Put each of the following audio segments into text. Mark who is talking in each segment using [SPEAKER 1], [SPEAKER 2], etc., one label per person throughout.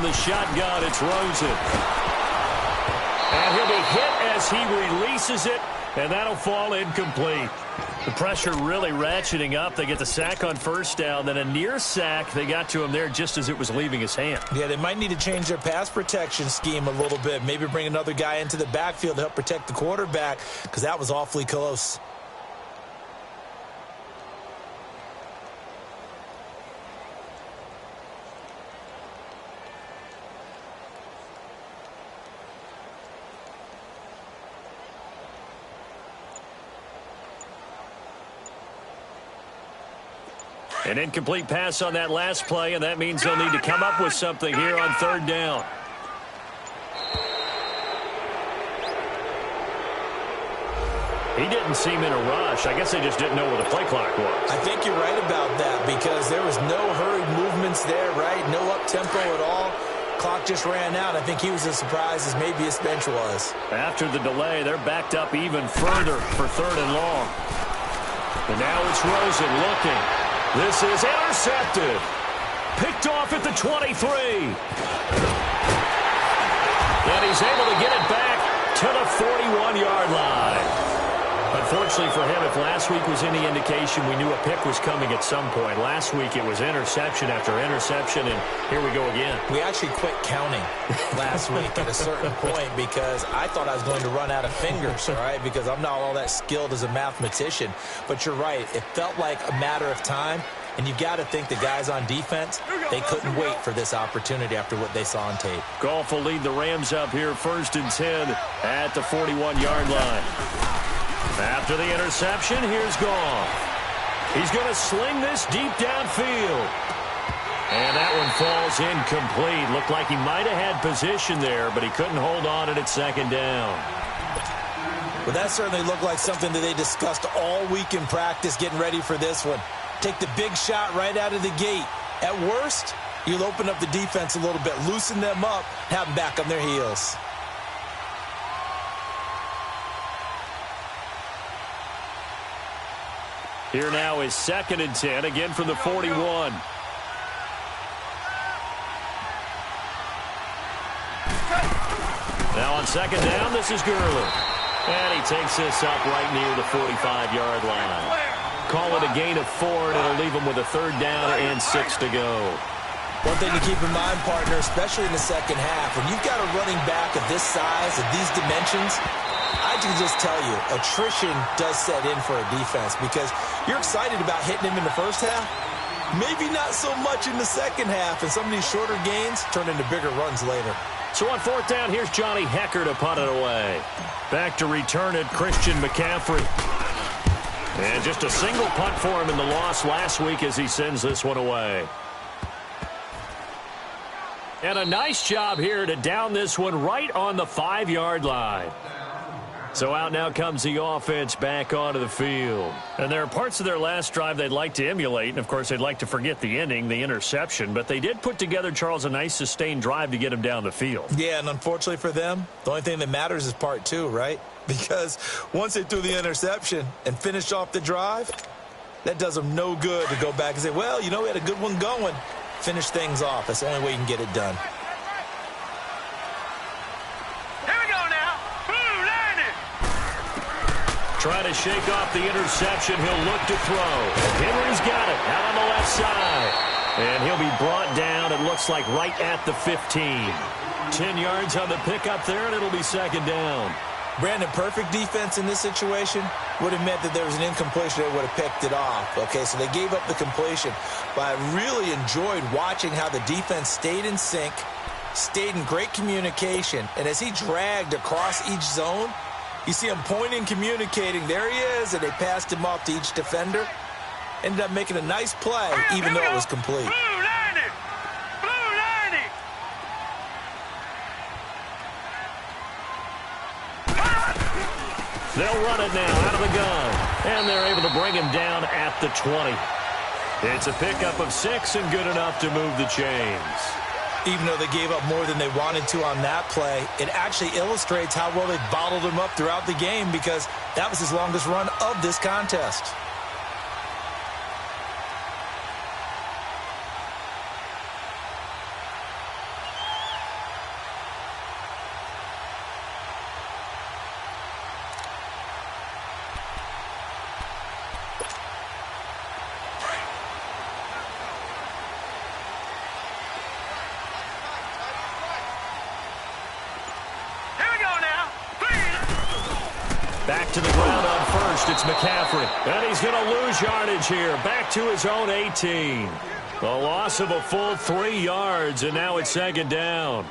[SPEAKER 1] the shotgun. It's Rosen. And he'll be hit as he releases it, and that'll fall incomplete. The pressure really ratcheting up. They get the sack on first down, then a near sack. They got to him there just as it was leaving his hand.
[SPEAKER 2] Yeah, they might need to change their pass protection scheme a little bit. Maybe bring another guy into the backfield to help protect the quarterback, because that was awfully close.
[SPEAKER 1] An incomplete pass on that last play, and that means they'll need to come up with something here on third down. He didn't seem in a rush. I guess they just didn't know where the play clock was.
[SPEAKER 2] I think you're right about that because there was no hurried movements there, right? No up-tempo at all. Clock just ran out. I think he was as surprised as maybe his bench was.
[SPEAKER 1] After the delay, they're backed up even further for third and long. And now it's Rosen looking. This is intercepted. Picked off at the 23. And he's able to get it back to the 41-yard line. Unfortunately for him, if last week was any indication, we knew a pick was coming at some point. Last week it was interception after interception, and here we go again.
[SPEAKER 2] We actually quit counting last week at a certain point because I thought I was going to run out of fingers, all right, because I'm not all that skilled as a mathematician. But you're right. It felt like a matter of time, and you've got to think the guys on defense, they couldn't wait for this opportunity after what they saw on tape.
[SPEAKER 1] Goff will lead the Rams up here 1st and 10 at the 41-yard line. After the interception, here's Goff. He's going to sling this deep downfield. And that one falls incomplete. Looked like he might have had position there, but he couldn't hold on at second down.
[SPEAKER 2] Well, that certainly looked like something that they discussed all week in practice getting ready for this one. Take the big shot right out of the gate. At worst, you'll open up the defense a little bit, loosen them up, have them back on their heels.
[SPEAKER 1] Here now is 2nd and 10, again from the 41. Now on 2nd down, this is Gurley. And he takes this up right near the 45-yard line. Call it a gain of 4, and it'll leave him with a 3rd down and 6 to go.
[SPEAKER 2] One thing to keep in mind, partner, especially in the second half, when you've got a running back of this size, of these dimensions, I can just tell you, attrition does set in for a defense because you're excited about hitting him in the first half. Maybe not so much in the second half, and some of these shorter gains turn into bigger runs later.
[SPEAKER 1] So on 4th down, here's Johnny Hecker to punt it away. Back to return it, Christian McCaffrey. And just a single punt for him in the loss last week as he sends this one away. And a nice job here to down this one right on the 5-yard line. So out now comes the offense back onto the field. And there are parts of their last drive they'd like to emulate. And, of course, they'd like to forget the ending, the interception. But they did put together, Charles, a nice sustained drive to get him down the field.
[SPEAKER 2] Yeah, and unfortunately for them, the only thing that matters is part 2, right? Because once they threw the interception and finished off the drive, that does them no good to go back and say, well, you know, we had a good one going. Finish things off. That's the only way you can get it done.
[SPEAKER 1] Trying to shake off the interception. He'll look to throw. Henry's got it out on the left side. And he'll be brought down, it looks like, right at the 15. 10 yards on the pickup there, and it'll be 2nd down.
[SPEAKER 2] Brandon, perfect defense in this situation would have meant that there was an incompletion. They would have picked it off. Okay, so they gave up the completion. But I really enjoyed watching how the defense stayed in sync, stayed in great communication. And as he dragged across each zone, you see him pointing, communicating. There he is, and they passed him off to each defender. Ended up making a nice play, even though it was complete.
[SPEAKER 3] Blue 90! Blue 90!
[SPEAKER 1] They'll run it now out of the gun. And they're able to bring him down at the 20. It's a pickup of 6 and good enough to move the chains.
[SPEAKER 2] Even though they gave up more than they wanted to on that play, it actually illustrates how well they bottled him up throughout the game because that was his longest run of this contest.
[SPEAKER 1] to the ground on first. It's McCaffrey. And he's going to lose yardage here. Back to his own 18. A loss of a full 3 yards, and now it's second down.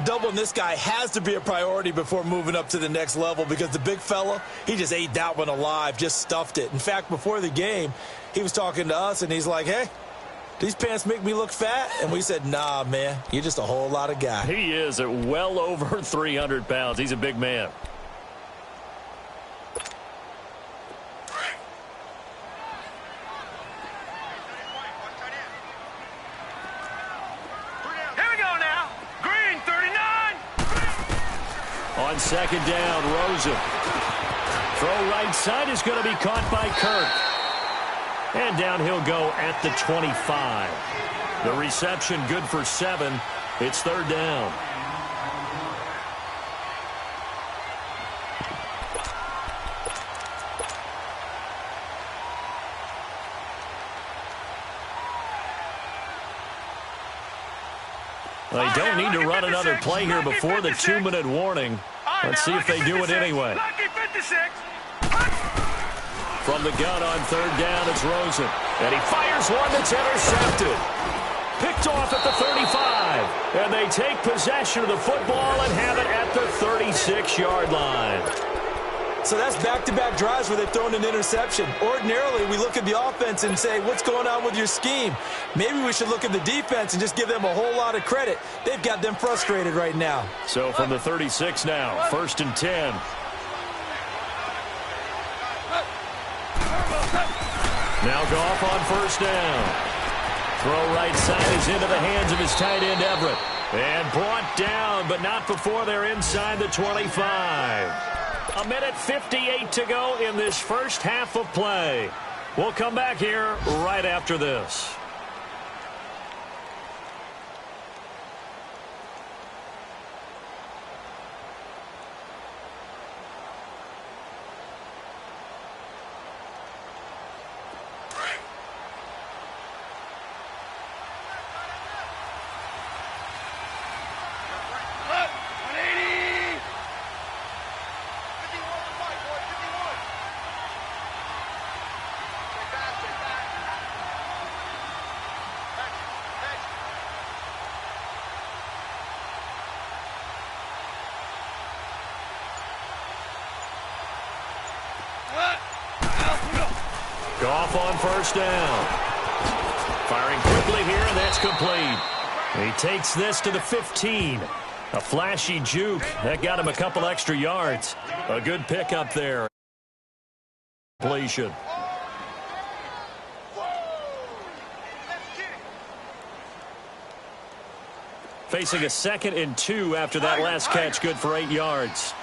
[SPEAKER 2] Doubling this guy has to be a priority before moving up to the next level because the big fella, he just ate that one alive, just stuffed it. In fact, before the game, he was talking to us, and he's like, hey, these pants make me look fat? And we said, nah, man, you're just a whole lot of guy.
[SPEAKER 1] He is at well over 300 pounds. He's a big man. On second down, Rosen. Throw right side is going to be caught by Kirk. And down he'll go at the 25. The reception good for 7. It's third down. They don't need to run another play here before the 2-minute warning. Let's see if they do it anyway. From the gun on third down, it's Rosen. And he fires one that's intercepted. Picked off at the 35. And they take possession of the football and have it at the 36-yard line.
[SPEAKER 2] So that's back-to-back drives where they've thrown an interception. Ordinarily, we look at the offense and say, what's going on with your scheme? Maybe we should look at the defense and just give them a whole lot of credit. They've got them frustrated right now.
[SPEAKER 1] So from the 36 now, first and 10. Now Goff on first down. Throw right side is into the hands of his tight end, Everett. And brought down, but not before they're inside the 25. A minute 58 to go in this first half of play. We'll come back here right after this. Goff on first down. Firing quickly here, and that's complete. He takes this to the 15. A flashy juke. That got him a couple extra yards. A good pickup there. Completion. Facing a 2nd and 2 after that last catch, good for 8 yards.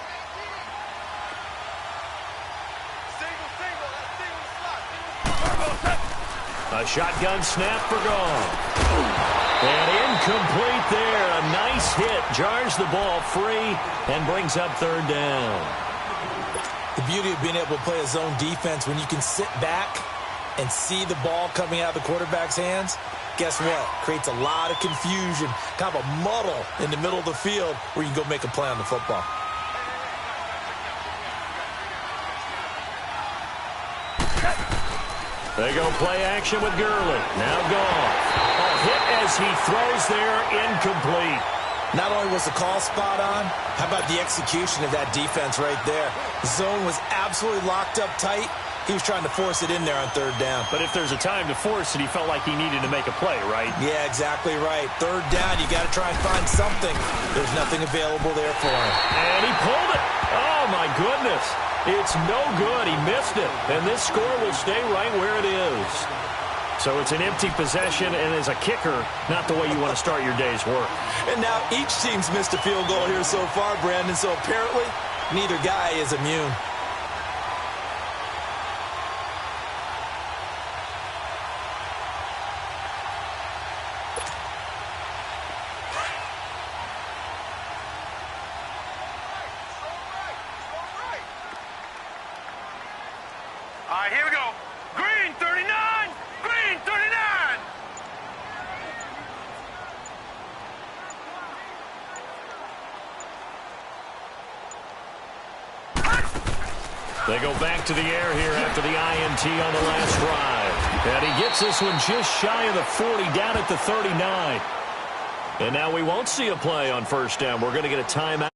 [SPEAKER 1] A shotgun snap for Goff. And incomplete there. A nice hit. Jars the ball free and brings up third down.
[SPEAKER 2] The beauty of being able to play a zone defense when you can sit back and see the ball coming out of the quarterback's hands, guess what? Creates a lot of confusion, kind of a muddle in the middle of the field where you can go make a play on the football.
[SPEAKER 1] They go play action with Gurley. Now Goff. A hit as he throws there, incomplete.
[SPEAKER 2] Not only was the call spot on, how about the execution of that defense right there? The zone was absolutely locked up tight. He was trying to force it in there on third down.
[SPEAKER 1] But if there's a time to force it, he felt like he needed to make a play, right?
[SPEAKER 2] Yeah, exactly right. Third down, you got to try and find something. There's nothing available there for him.
[SPEAKER 1] And he pulled it. Oh, my goodness. It's no good. He missed it. And this score will stay right where it is. So it's an empty possession, and as a kicker, not the way you want to start your day's work.
[SPEAKER 2] And now each team's missed a field goal here so far, Brandon, so apparently neither guy is immune.
[SPEAKER 3] All right, here we go. Green 39. Green 39.
[SPEAKER 1] They go back to the air here after the INT on the last drive. And he gets this one just shy of the 40, down at the 39. And now we won't see a play on first down. We're going to get a timeout.